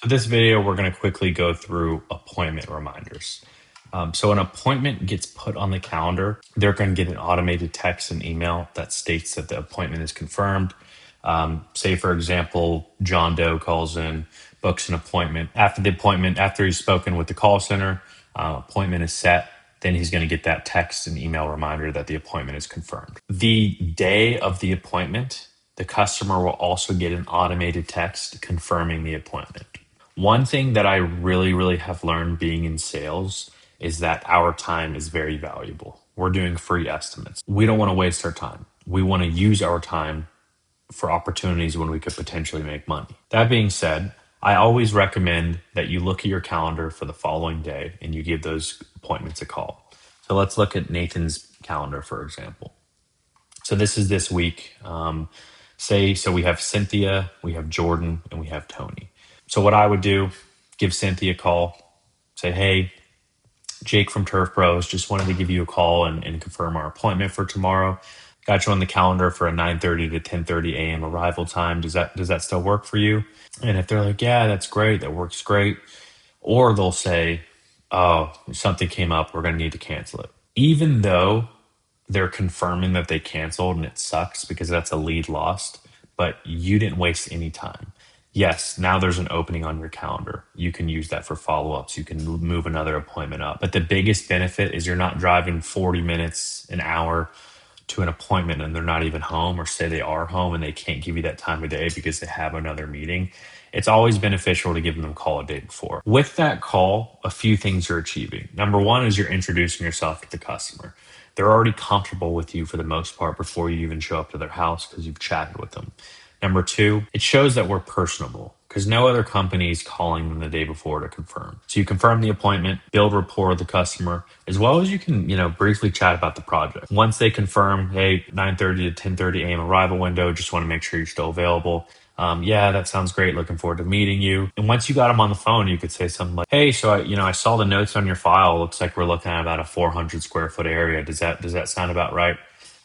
So this video, we're going to quickly go through appointment reminders. So an appointment gets put on the calendar. They're going to get an automated text and email that states that the appointment is confirmed. Say, for example, John Doe calls in, books an appointment. After the appointment, after he's spoken with the call center, appointment is set. Then he's going to get that text and email reminder that the appointment is confirmed. The day of the appointment, the customer will also get an automated text confirming the appointment. One thing that I really have learned being in sales is that our time is very valuable. We're doing free estimates. We don't want to waste our time. We want to use our time for opportunities when we could potentially make money. That being said, I always recommend that you look at your calendar for the following day and you give those appointments a call. So let's look at Nathan's calendar, for example. So this is this week. So we have Cynthia, we have Jordan, and we have Tony. So what I would do, give Cynthia a call, say, hey, Jake from Turf Bros just wanted to give you a call and confirm our appointment for tomorrow. Got you on the calendar for a 9:30 to 10:30 a.m. arrival time. Does that still work for you? And if they're like, yeah, that's great, that works great. Or they'll say, oh, something came up, we're gonna need to cancel it. Even though they're confirming that they canceled and it sucks because that's a lead lost, but you didn't waste any time. Yes, now there's an opening on your calendar. You can use that for follow ups. You can move another appointment up. But the biggest benefit is you're not driving 40 minutes, an hour to an appointment and they're not even home, or say they are home and they can't give you that time of day because they have another meeting. It's always beneficial to give them a call a day before. With that call, a few things you're achieving. Number one is you're introducing yourself to the customer. They're already comfortable with you for the most part before you even show up to their house because you've chatted with them. Number two, it shows that we're personable because no other company is calling them the day before to confirm. So you confirm the appointment, build rapport with the customer, as well as you can, briefly chat about the project. Once they confirm, hey, 9:30 to 10:30 a.m. arrival window, just want to make sure you're still available. Yeah, that sounds great. Looking forward to meeting you. And once you got them on the phone, you could say something like, "Hey, so I saw the notes on your file. Looks like we're looking at about a 400 square foot area. Does that sound about right?"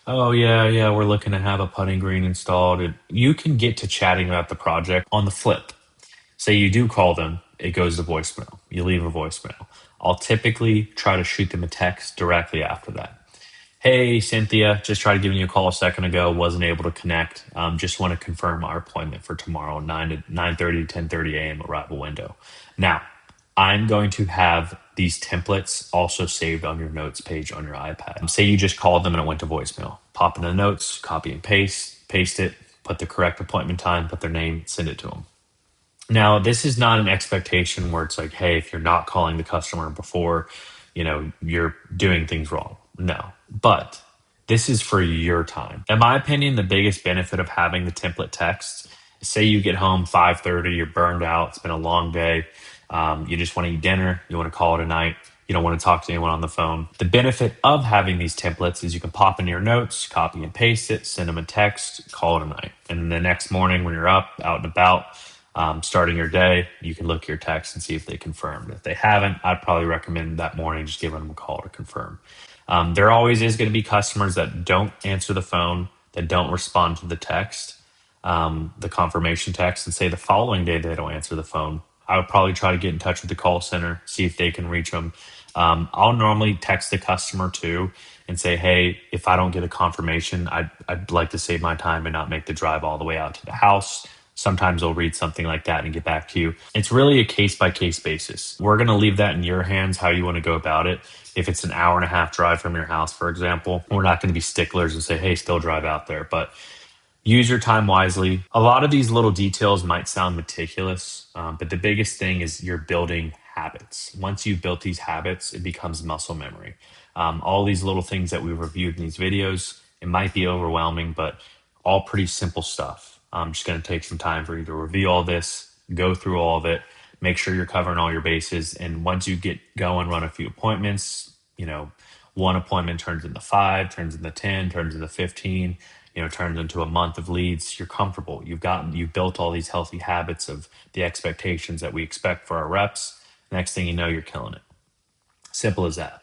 Oh yeah, we're looking to have a putting green installed. And you can get to chatting about the project on the flip. Say you do call them, it goes to voicemail. You leave a voicemail. I'll typically try to shoot them a text directly after that. Hey, Cynthia, just tried giving you a call a second ago. Wasn't able to connect. Just want to confirm our appointment for tomorrow, 9:30 to 10:30 a.m. arrival window. Now, I'm going to have these templates also saved on your notes page on your iPad. Say you just called them and it went to voicemail. Pop in the notes, copy and paste it, put the correct appointment time, put their name, send it to them. Now, this is not an expectation where it's like, hey, if you're not calling the customer before, you're doing things wrong. No, but this is for your time. In my opinion, the biggest benefit of having the template text, say you get home 5:30, you're burned out, it's been a long day, you just want to eat dinner, you want to call it a night, you don't want to talk to anyone on the phone. The benefit of having these templates is you can pop in your notes, copy and paste it, send them a text, call it a night. And then the next morning when you're up, out and about, starting your day, you can look at your text and see if they confirmed. If they haven't, I'd probably recommend that morning just giving them a call to confirm. There always is going to be customers that don't answer the phone, that don't respond to the text, the confirmation text, and say the following day they don't answer the phone. I would probably try to get in touch with the call center, see if they can reach them. I'll normally text the customer too and say, hey, if I don't get a confirmation, I'd like to save my time and not make the drive all the way out to the house. Sometimes they'll read something like that and get back to you. It's really a case by case basis. We're going to leave that in your hands, how you want to go about it. If it's an hour and a half drive from your house, for example, we're not going to be sticklers and say, hey, still drive out there. But use your time wisely. A lot of these little details might sound meticulous, but the biggest thing is you're building habits. Once you've built these habits, it becomes muscle memory. All these little things that we reviewed in these videos, it might be overwhelming, but all pretty simple stuff. I'm just going to take some time for you to review all this, go through all of it, make sure you're covering all your bases. And once you get going, run a few appointments, one appointment turns into 5, turns into 10, turns into 15, turns into a month of leads. You're comfortable. You've built all these healthy habits of the expectations that we expect for our reps. Next thing you know, you're killing it. Simple as that.